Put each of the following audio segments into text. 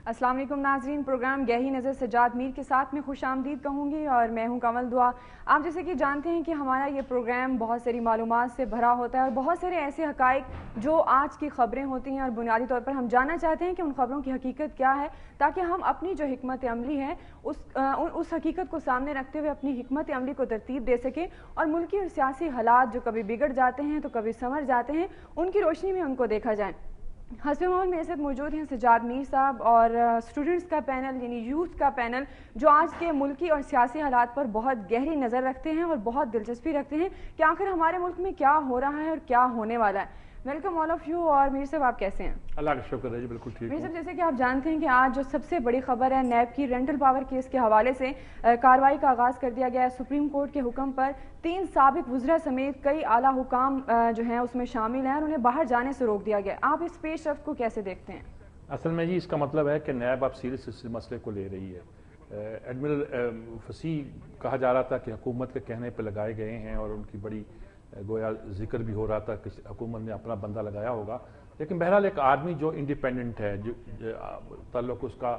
अस्सलाम वालेकुम नाज़रीन, प्रोग्राम गहरी नज़र सजाद मीर के साथ में खुश आमदीद कहूँगी और मैं हूँ कमल दुआ। आप जैसे कि जानते हैं कि हमारा ये प्रोग्राम बहुत सारी मालूमात से भरा होता है और बहुत सारे ऐसे हक़ाइक़ जो आज की ख़बरें होती हैं और बुनियादी तौर पर हम जानना चाहते हैं कि उन ख़बरों की हकीकत क्या है, ताकि हम अपनी जो हिकमत अमली है उस हकीकत को सामने रखते हुए अपनी हिकमत अमली को तरतीब दे सकें और मुल्की और सियासी हालात जो कभी बिगड़ जाते हैं तो कभी संवर जाते हैं, उनकी रोशनी में उनको देखा जाए। हस्बे मामूल मेरे साथ मौजूद हैं सजाद मीर साहब और स्टूडेंट्स का पैनल यानी यूथ का पैनल जो आज के मुल्की और सियासी हालात पर बहुत गहरी नज़र रखते हैं और बहुत दिलचस्पी रखते हैं कि आखिर हमारे मुल्क में क्या हो रहा है और क्या होने वाला है। Welcome all of you. और मीर साहब आप कैसे हैं? अल्लाह का शुक्र है जी, बिल्कुल ठीक मीर साहब, जैसे कि आप जानते हैं कि आज जो सबसे बड़ी खबर है नैब की रेंटल पावर केस के हवाले से कार्रवाई का आगाज़ कर दिया गया है। सुप्रीम कोर्ट के हुक्म पर 3 साबिक वज़रा समेत कई आला हुकाम जो हैं उसमें शामिल हैं और उन्हें बाहर जाने से रोक दिया गया। आप इस पेशरफ्त को कैसे देखते हैं? असल में जी इसका मतलब है कि नैब अब सीरियस इस मसले को ले रही है। एडमिरल फसी कहा जा रहा था कि हुकूमत के कहने पर लगाए गए हैं और उनकी बड़ी गोया जिक्र भी हो रहा था कि हुकूमत ने अपना बंदा लगाया होगा, लेकिन बहरहाल एक आदमी जो इंडिपेंडेंट है, जो ताल्लुक उसका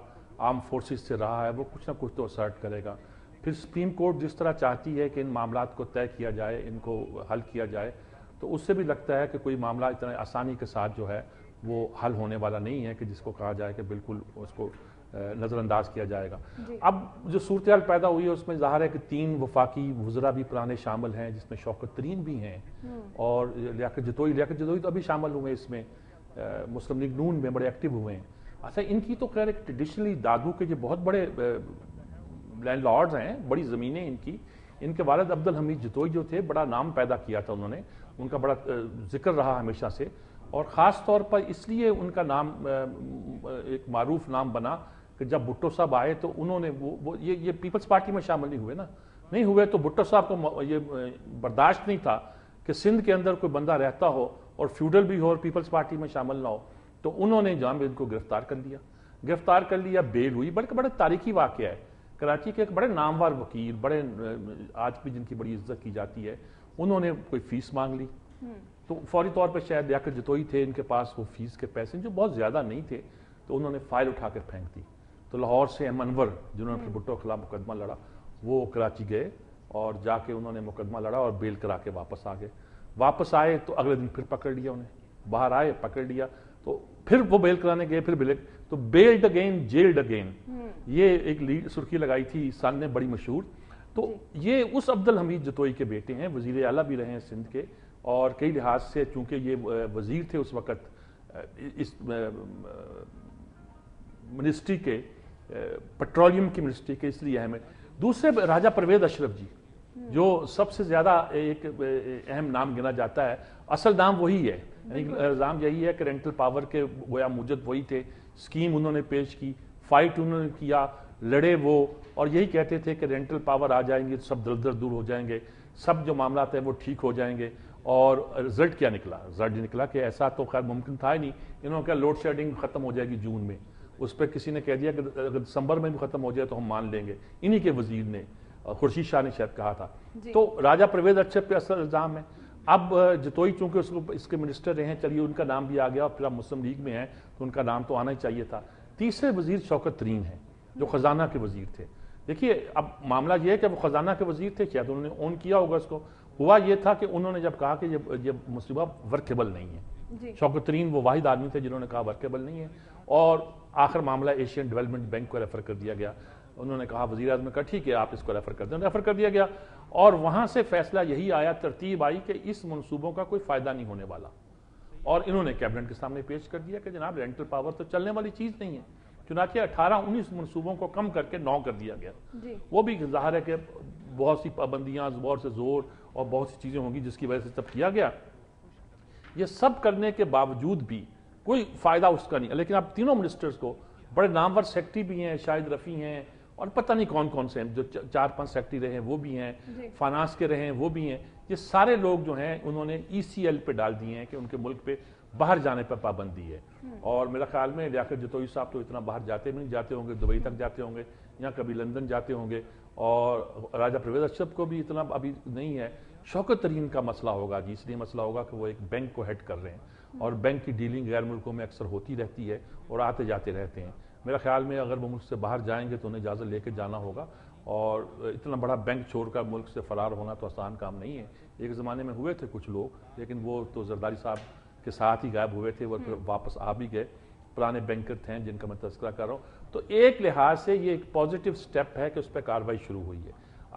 आर्म फोर्सेस से रहा है, वो कुछ ना कुछ तो असर्ट करेगा। फिर सुप्रीम कोर्ट जिस तरह चाहती है कि इन मामलात को तय किया जाए, इनको हल किया जाए, तो उससे भी लगता है कि कोई मामला इतना आसानी के साथ जो है वो हल होने वाला नहीं है कि जिसको कहा जाए कि बिल्कुल उसको नज़रअंदाज किया जाएगा। अब जो सूरत हाल पैदा हुई है उसमें ज़ाहिर है कि 3 वफाकी वज़रा भी पुराने शामिल हैं, जिसमें शौकत तरीन भी हैं और लियाकत जतोई तो अभी शामिल हुए इसमें, मुस्लिम लीग नून में बड़े एक्टिव हुए हैं। अच्छा, इनकी तो खैर एक ट्रेडिशनली दादू के जो बहुत बड़े लैंडलॉर्ड्स हैं, बड़ी ज़मीनें इनके वालिद अब्दुल हमीद जतोई जो थे, बड़ा नाम पैदा किया था उन्होंने, उनका बड़ा जिक्र रहा हमेशा से, और ख़ास तौर पर इसलिए उनका नाम एक मारूफ नाम बना कि जब भुट्टो साहब आए तो उन्होंने ये पीपल्स पार्टी में शामिल नहीं हुए तो भुट्टो साहब को ये बर्दाश्त नहीं था कि सिंध के अंदर कोई बंदा रहता हो और फ्यूडल भी हो और पीपल्स पार्टी में शामिल ना हो, तो उन्होंने जाम इनको गिरफ्तार कर लिया, बेल हुई। बड़े तारीखी वाक़या है। कराची के एक बड़े नामवर वकील, बड़े आज भी जिनकी बड़ी इज्जत की जाती है, उन्होंने कोई फीस मांग ली, तो फौरी तौर पर शायद लियाकत जतोई थे, इनके पास वो फीस के पैसे जो बहुत ज़्यादा नहीं थे, तो उन्होंने फाइल उठा कर फेंक दी। तो लाहौर से अनवर जिन्होंने फिर भुट्टो के खिलाफ मुकदमा लड़ा, वो कराची गए और जाके उन्होंने मुकदमा लड़ा और बेल करा के वापस आए तो अगले दिन फिर पकड़ लिया उन्हें, बाहर आए पकड़ लिया, तो फिर वो बेल कराने गए, फिर बेल, तो बेल्ड अगेन जेल्ड अगेन, ये एक लीड सुर्खी लगाई थी इस साल ने बड़ी मशहूर। तो ये उस अब्दुल हमीद जतोई के बेटे हैं, वजीर आला भी रहे हैं सिंध के, और कई लिहाज से चूंकि ये वजीर थे उस वक़्त इस मिनिस्ट्री के, पेट्रोलियम की मिनिस्ट्री के, इसलिए अहम है। दूसरे राजा परवेज अशरफ जी जो सबसे ज़्यादा एक अहम नाम गिना जाता है, असल नाम वही है, इल्ज़ाम यही है कि रेंटल पावर के गोया मूजद वही थे, स्कीम उन्होंने पेश की, फाइट उन्होंने किया, लड़े वो, और यही कहते थे कि रेंटल पावर आ जाएंगे तो सब दलदल दूर हो जाएंगे, सब जो मामला है वो ठीक हो जाएंगे। और रिजल्ट क्या निकला? रिजल्ट निकला कि ऐसा तो खैर मुमकिन था ही नहीं। इन्होंने कहा लोड शेडिंग खत्म हो जाएगी जून में, उस पर किसी ने कह दिया कि अगर दिसंबर में भी खत्म हो जाए तो हम मान लेंगे, इन्हीं के वजीर ने, खुर्शीद शाह ने शायद कहा था। तो राजा परवेज अशरफ पे असल इल्ज़ाम है। अब जतोई चूंकि उसको इसके मिनिस्टर रहे हैं, चलिए उनका नाम भी आ गया, और फिर अब मुस्लिम लीग में है तो उनका नाम तो आना ही चाहिए था। तीसरे वजीर शौकत तरीन है जो खजाना के वजीर थे। देखिए अब मामला ये है कि वो खजाना के वजीर थे, शायद उन्होंने ऑन किया होगा इसको। हुआ ये था कि उन्होंने जब कहा कि ये मुस्लिमा वर्केबल नहीं है, शौकत तरीन वो वाहिद आदमी थे जिन्होंने कहा वर्केबल नहीं है, और आखिर मामला एशियन डेवलपमेंट बैंक को रेफर कर दिया गया। उन्होंने कहा, वज़ीर आज़म ने कहा ठीक है आप इसको रेफर कर दें, रेफर कर दिया गया, और वहां से फैसला यही आया, तरतीब आई कि इस मनसूबों का कोई फायदा नहीं होने वाला, और इन्होंने कैबिनेट के सामने पेश कर दिया कि जनाब रेंटल पावर तो चलने वाली चीज नहीं है। चुनाचे 18-19 मनसूबों को कम करके 9 कर दिया गया। वो भी ज़ाहिर है कि बहुत सी पाबंदियां, जोर से जोर और बहुत सी चीजें होंगी जिसकी वजह से तब किया गया। ये सब करने के बावजूद भी कोई फायदा उसका नहीं। लेकिन अब तीनों मिनिस्टर्स को, बड़े नामवर सेक्रेटरी भी हैं, शाहिद रफ़ी हैं, और पता नहीं कौन कौन से हैं, जो 4-5 सेक्रेटरी रहे हैं वो भी हैं, फाइनेंस के रहे हैं वो भी हैं, ये सारे लोग जो हैं उन्होंने ECL पे डाल दिए हैं कि उनके मुल्क पे बाहर जाने पर पाबंदी है। और मेरा ख्याल में लियाकत जतोई साहब तो इतना बाहर जाते भी नहीं, जाते होंगे दुबई तक जाते होंगे या कभी लंदन जाते होंगे, और राजा परवेज अशरफ को भी इतना अभी नहीं है। शौकत तरीन का मसला होगा जी, इसलिए मसला होगा कि वो एक बैंक को हेड कर रहे हैं, और बैंक की डीलिंग गैर मुल्कों में अक्सर होती रहती है और आते जाते रहते हैं। میرا خیال میں اگر وہ ملک سے باہر جائیں گے تو انہیں اجازت لے کے جانا ہوگا، اور اتنا بڑا بینک چھوڑ کر ملک سے فرار ہونا تو آسان کام نہیں ہے۔ ایک زمانے میں ہوئے تھے کچھ لوگ، لیکن وہ تو زرداری صاحب کے ساتھ ہی غائب ہوئے تھے، وہ پھر واپس آ بھی گئے، پرانے بینکر تھے جن کا میں تذکرہ کر رہا ہوں۔ تو ایک لحاظ سے یہ ایک پازیٹیو سٹیپ ہے کہ اس پہ کارروائی شروع ہوئی ہے۔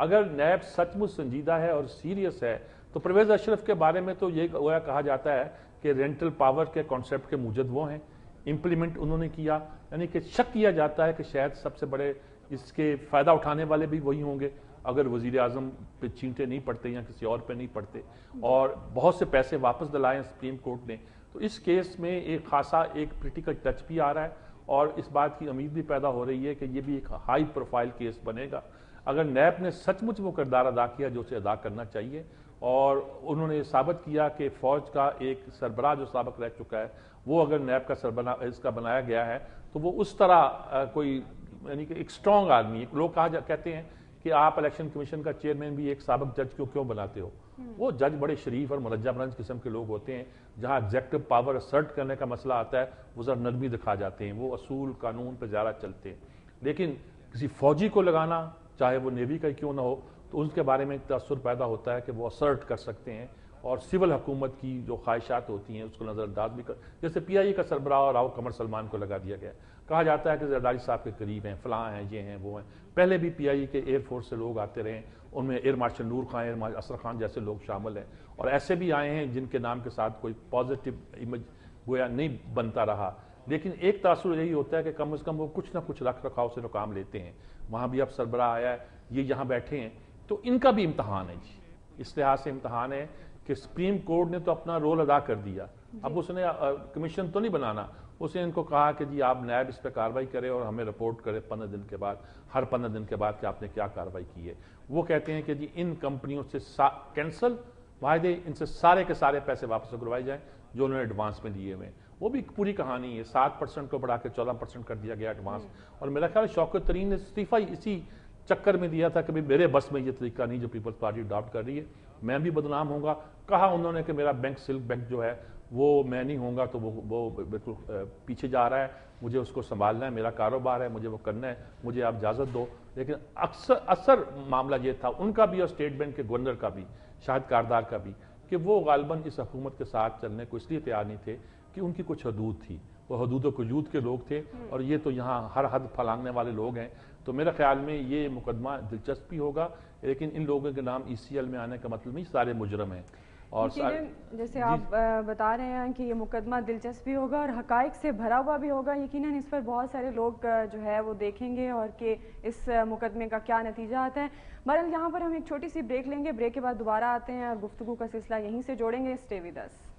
اگر نیب سچ مچ سنجیدہ ہے اور سیریس ہے تو پرویز اشرف کے بارے میں تو یہ گویا کہا جاتا ہے کہ رینٹل پاور کے کانسیپٹ کے موجد وہ ہیں، امپلیمنٹ انہوں نے کیا، یعنی کہ شک کیا جاتا ہے کہ شاید سب سے بڑے اس کے فائدہ اٹھانے والے بھی وہی ہوں گے اگر وزیر اعظم پہ چینٹے نہیں پڑتے یا کسی اور پہ نہیں پڑتے، اور بہت سے پیسے واپس دلائے سپریم کورٹ نے۔ تو اس کیس میں ایک خاصا ایک پریکٹیکل ٹچ بھی آ رہا ہے، اور اس بات کی امید بھی پیدا ہو رہی ہے کہ یہ بھی ایک ہائی پروفائل کیس بنے گا اگر نیب نے سچ مچ وہ کردار ادا کیا جو اسے ادا کرنا چاہیے، اور انہوں نے ثابت کیا کہ فوج کا ایک سربراہ جو سابق رہ چکا ہے وہ اگر نیب کا سربراہ اس کا بنایا گیا ہے تو وہ اس طرح کوئی یعنی کہ ایک سٹرونگ آدمی، لوگ کہتے ہیں کہ آپ الیکشن کمیشن کا چیئرمین بھی ایک سابق جج کیوں بناتے ہو؟ وہ جج بڑے شریف اور مرجع برنج قسم کے لوگ ہوتے ہیں، جہاں ایگزیکٹو پاور اسرٹ کرنے کا مسئلہ آتا ہے وہ ذرا نرمی دکھا جاتے ہیں، وہ اصول قانون پہ زیادہ چلتے ہیں۔ لیکن کسی فوجی کو لگانا، چاہے وہ نیوی کا کیوں نہ ہو، تو اس کے بارے میں ایک تاثر پیدا ہوتا ہے کہ وہ اسرٹ کر سکتے ہیں، اور سول حکومت کی جو خواہشات ہوتی ہیں اس کو نظر انداز بھی جیسے پی آئی اے کا سربراہ راؤ قمر سلمان کو لگا دیا گیا، کہا جاتا ہے کہ زرداری صاحب کے قریب ہیں، فلاں ہیں، یہ ہیں، وہ ہیں۔ پہلے بھی پی آئی اے کے ایئر فورس سے لوگ آتے رہے، ان میں ایئر مارشل نور خان، ایئر مارشل اسر خان جیسے لوگ شامل ہیں، اور ایسے بھی آئے ہیں جن کے نام کے ساتھ کوئی پازیٹیو امیج گویا نہیں بنتا رہا، لیکن ایک تاثر یہی ہوتا ہے کہ کم از کم وہ کچھ نہ کچھ رکھ رکھاؤ سے کام لیتے ہیں۔ وہاں بھی اب سربراہ آیا ہے، یہ یہاں بیٹھے ہیں، تو ان کا بھی امتحان ہے جی، اس لحاظ سے امتحان ہے کہ سپریم کورٹ نے تو اپنا رول ادا کر دیا، اب اس نے کمیشن تو نہیں بنانا، اس نے ان کو کہا کہ جی آپ نیب اس پہ کارروائی کرے اور ہمیں رپورٹ کرے 15 دن کے بعد، ہر 15 دن کے بعد کہ آپ نے کیا کارروائی کی ہے۔ وہ کہتے ہیں کہ جی ان کمپنیوں سے کینسل معاہدے، ان سے سارے کے سارے پیسے واپس کروائی جائیں جو انہوں نے ایڈوانس میں دیے ہوئے۔ وہ بھی پوری کہانی ہے، 7% کو بڑھا کے 14% کر دیا گیا ایڈوانس، اور میرا خیال شوکت ترین نے استعفیٰ اسی چکر میں دیا تھا کہ میرے بس میں یہ طریقہ نہیں جو پیپلز پارٹی اڈاپٹ کر رہی ہے، میں بھی بدنام ہوں گا۔ کہا انہوں نے کہ میرا بینک سلک بینک جو ہے وہ میں نہیں ہوں گا تو وہ بالکل پیچھے جا رہا ہے، مجھے اس کو سنبھالنا ہے، میرا کاروبار ہے، مجھے وہ کرنا ہے، مجھے آپ اجازت دو۔ لیکن اثر معاملہ یہ تھا ان کا بھی اور اسٹیٹ بینک کے گورنر کا بھی، شاہد کاردار کا بھی، کہ وہ غالباً اس حکومت کے ساتھ چلنے کو اس لیے تیار نہیں تھے کہ ان کی کچھ حدود تھی، وہ حدود و قیود کے لوگ تھے، اور یہ تو یہاں ہر حد پھلانگنے والے لوگ ہیں۔ تو میرے خیال میں یہ مقدمہ دلچسپ بھی ہوگا، لیکن ان لوگوں کے نام ای سی ایل میں آنے کا مطلب نہیں سارے مجرم ہیں۔ اور جیسے آپ بتا رہے ہیں کہ یہ مقدمہ دلچسپ بھی ہوگا اور حقائق سے بھرا ہوا بھی ہوگا، یقیناً اس پر بہت سارے لوگ جو ہے وہ دیکھیں گے اور کہ اس مقدمے کا کیا نتیجہ آتا ہے۔ بہرحال یہاں پر ہم ایک چھوٹی سی بریک لیں گے، بریک کے بعد دوبارہ آتے ہیں اور گفتگو کا سلسلہ یہیں سے جوڑیں گے۔ Stay with us.